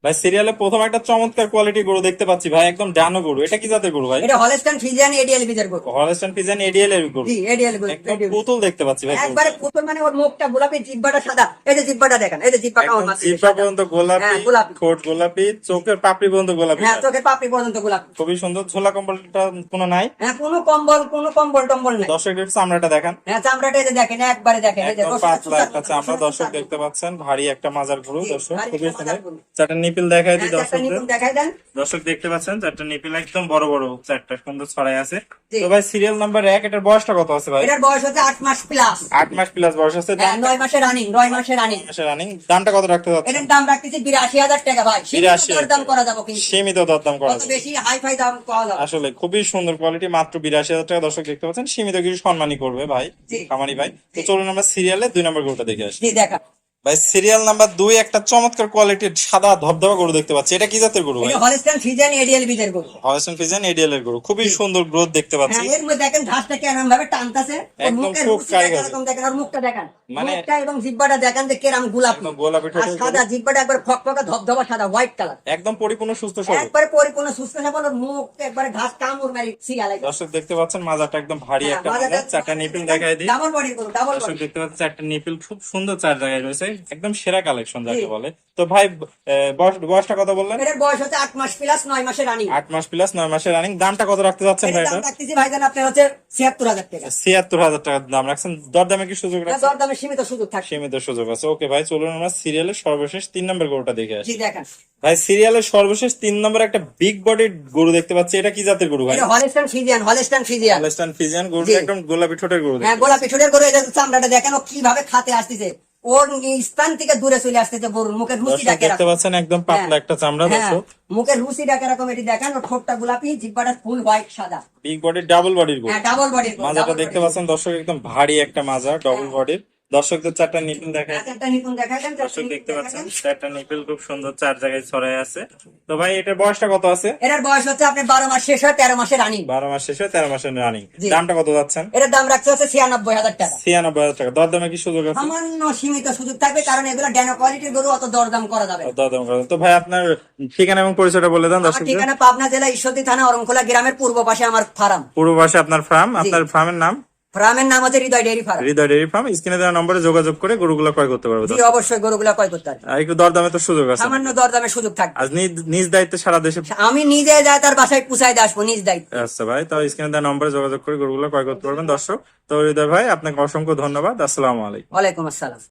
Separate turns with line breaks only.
ভাই সিরিয়ালে প্রথম একটা চমৎকার কোয়ালিটি গরু দেখতে পাচ্ছি ভাই, একদম ডানো গরু। এটা কি জাতের গরু ভাই?
এটা হলস্টাইন ফ্রিজিয়ান এডিএল বিজের গরু।
হলস্টাইন ফ্রিজিয়ান এডিএল এর গরু।
জি এডিএল গরু।
একদম পুতুল দেখতে পাচ্ছি ভাই।
একবারে পুতুল মানে ওর মুখটা গোলাপি, জিহ্বাটা সাদা। এই যে জিহ্বাটা দেখেন, এই যে জিহ্বাটা ওর
একদম
মাঝে
জিহ্বা
সাদা।
পর্যন্ত গোলাপি,
হ্যাঁ, গোলাপি।
ঠোঁট গোলাপি, চোখের পাপড়ি পর্যন্ত গোলাপি।
হ্যাঁ, চোখের পাপড়ি পর্যন্ত গোলাপি।
খুবই সুন্দর। ঝোলা কম্বলটা কোনো নাই।
হ্যাঁ, কোনো কম্বল টম্বল নাই।
দর্শকের চামড়াটা দেখান।
হ্যাঁ, চামড়াটা এই যে দেখেন, একবারে দেখেন, এই যে
একদম পাতলা একটা চামড়া দর্শক দেখতে পাচ্ছেন। ভারী একটা মাজার গরু
জি,
দর্শক,
ভারী
খুবই
একটা
সুন্দর।
মাজার গরু।
চারটা নিপিল দেখাই দিই
হ্যাঁ, চারটা
দর্শকদের।
নিপুণ দেখাই দেন।
দর্শক দেখতে পাচ্ছেন চারটা নিপিল একদম বড় বড়, চারটা সুন্দর ছড়াই আছে।
জি।
তো ভাই সিরিয়াল নাম্বার 1, এটার বয়সটা কত আছে ভাই?
এটার বয়স হচ্ছে 8 মাস প্লাস।
8 মাস প্লাস বয়স আছে।
9 মাসে রানিং, 9 মাসে রানিং।
রানিং। দামটা কত রাখতে যাচ্ছে?
এটার দাম রাখতেছি 82,000 টাকা ভাই।
82,000
দাম করা যাবে কিন্তু।
সীমিত দরদাম করা
কত
যাবে।
বেশি হাই ফাই দাম করা যাবে।
আসলে খুবই সুন্দর কোয়ালিটি, মাত্র 82,000 টাকা। দর্শক দেখতে পাচ্ছেন সীমিত কিছু সম্মানই করবে ভাই,
জি।
কামানি ভাই। তো
জি।
চলুন আমরা সিরিয়ালে 2 নম্বর গরুটা দেখে আসি।
জি দেখা।
ভাই সিরিয়াল নাম্বার 2, একটা চমৎকার কোয়ালিটির সাদা ধবধবা গরু দেখতে পাচ্ছি। এটা কি জাতের গরু ভাই?
এটা হলস্টাইন ফ্রিজিয়ান এডিএল বিজের গরু।
হলস্টাইন ফ্রিজিয়ান এডিএল এর গরু। খুবই সুন্দর গ্রোথ দেখতে পাচ্ছি।
হ্যাঁ, এর মধ্যে দেখেন ঘাসটা কেরম ভাবে টানতাছে। ওর
একদম
মুখের
খুব
রুচিটা
কায়দা।
কিরকম দেখেন, ওর মুখটা দেখেন।
মানে-
মুখটা এবং জিহ্বাটা দেখেন যে কেরম গোলাপি।
একদম গোলাপি
আর
ঠোঁটের
সাদা
গরু।
জিহ্বাটা একবার ফকফকা ধবধবা সাদা, হোয়াইট কালার।
একদম পরিপূর্ণ সুস্থ সবল।
একবারে পরিপূর্ণ সুস্থ সবল। ওর মুখ একবারে ঘাস কামড় মারি সিরিয়ালে।
দর্শক দেখতে পাচ্ছেন মাজাটা একদম ভারী
হ্যাঁ,
একটা মাজা। চারটা নিপিল দেখাই দিই।
ডাবল বডির গরু, ডাবল
দর্শক
বডি।
দেখতে পাচ্ছেন চারটা নিপিল খুব সুন্দর, চার জায়গায় রয়েছে। একদম সেরা কালেকশন যাকে
জি।
বলে। তো ভাই বয়সটা কত বললেন?
এটার বয়স হচ্ছে 8 মাস প্লাস, 9 মাসে রানিং।
8 মাস প্লাস 9 মাসের রানিং। দামটা কত রাখতে যাচ্ছেন ভাই?
এটার
এটা
দাম রাখতেছি ভাইজান আপনার হচ্ছে 76,000 টাকা।
76,000 টাকা দাম রাখছেন। দরদামে কি সুযোগ
এটা
রাখছেন?
দরদামে সীমিত সুযোগ থাকছে।
সীমিত সুযোগ আছে। ওকে ভাই, চলুন আমরা সিরিয়ালের সর্বশেষ 3 নম্বর গরুটা দেখে আসি।
জি দেখেন।
ভাই সিরিয়ালের সর্বশেষ 3 নম্বর একটা বিগ বডির গরু দেখতে পাচ্ছি। এটা কি জাতের গরু ভাই?
এটা Holstein Friesian, Holstein Friesian.
Holstein Friesian গরু।
জি।
একদম গোলাপি ঠোঁটের গরু
হ্যাঁ,
দেখতে
গোলাপি ঠোঁটের গরু। এটা চামড়াটা দেখেন, ও কিভাবে খাতে আসতেছে। ওর স্থান থেকে দূরে চলে আসতেছে গরুর মুখের
পাচ্ছি।
রুচিটা
দর্শক দেখতে
কেরকম।
পাচ্ছেন একদম পাতলা একটা চামড়া
হ্যাঁ,
দর্শক।
মুখের রুচিটা কেরকম এটি দেখেন। ওর ঠোঁটটা গোলাপি, জিহ্বাটা ফুল হোয়াইট সাদা।
বিগ বডির ডাবল বডির গরু।
হ্যাঁ, ডাবল বডির গরু,
মাজাটা
ডাবল
দেখতে
বডির।
পাচ্ছেন দর্শক, একদম ভারী একটা মাজা, ডবল বডির। দর্শকদের চারটা নিপিল দেখায়।
হ্যাঁ, চারটা নিপুণ দেখাই দেন, চারটা
দর্শক
নিপুণ
দেখতে
দেখাই
পাচ্ছেন
দেন।
চারটা নিপিল খুব সুন্দর, চার জায়গায় ছড়াই আছে। তো ভাই এটার বয়সটা কত আছে?
এটার বয়স হচ্ছে আপনার 12 মাস শেষ হয়, 13 মাসে রানিং।
12 মাস শেষে 13 মাসের রানিং।
জি।
দামটা কত যাচ্ছেন?
এটার দাম রাখছে হচ্ছে 96,000 টাকা।
96,000 টাকা। দরদামে কি সুযোগ আছে?
সামান্য সীমিত সুযোগ থাকবে, কারণ এগুলো ড্যানো কোয়ালিটির গরু, অত দরদাম করা যাবে না।
দরদাম করেন। তো ভাই আপনার ঠিকানা এবং পরিচয়টা বলে দেন
আমার
দর্শকদের।
ঠিকানা পাবনা জেলা ঈশ্বরদী থানা অরমখোলা গ্রামের পূর্ব পাশে আমার ফার্ম।
পূর্ব পাশে আপনার ফার্ম। আপনার ফার্মের নাম?
ফার্মের নাম হচ্ছে হৃদয় ডেয়ারি ফার্ম।
হৃদয় ডেয়ারি ফার্ম। স্ক্রিনে দেওয়া নম্বরে যোগাযোগ করে গরুগুলো ক্রয় করতে পারবে।
জি অবশ্যই, গরুগুলা ক্রয় করতে পারবে।
আর একটু দরদামে তো সুযোগ আছে।
সামান্য দরদামের সুযোগ থাকবে।
আজ নিজ দায়িত্বে সারা দেশে।
আমি নিজে যাই তার বাসায় পুষাই দিয়ে আসবো, নিজ দায়িত্ব।
আচ্ছা ভাই, তো স্ক্রিনে দেওয়া নম্বরে যোগাযোগ করে গরুগুলো ক্রয় করতে পারবেন দর্শক। তো হৃদয় ভাই আপনাকে অসংখ্য ধন্যবাদ। আসসালামু আলাইকুম।
ওয়ালাইকুম আসসালাম।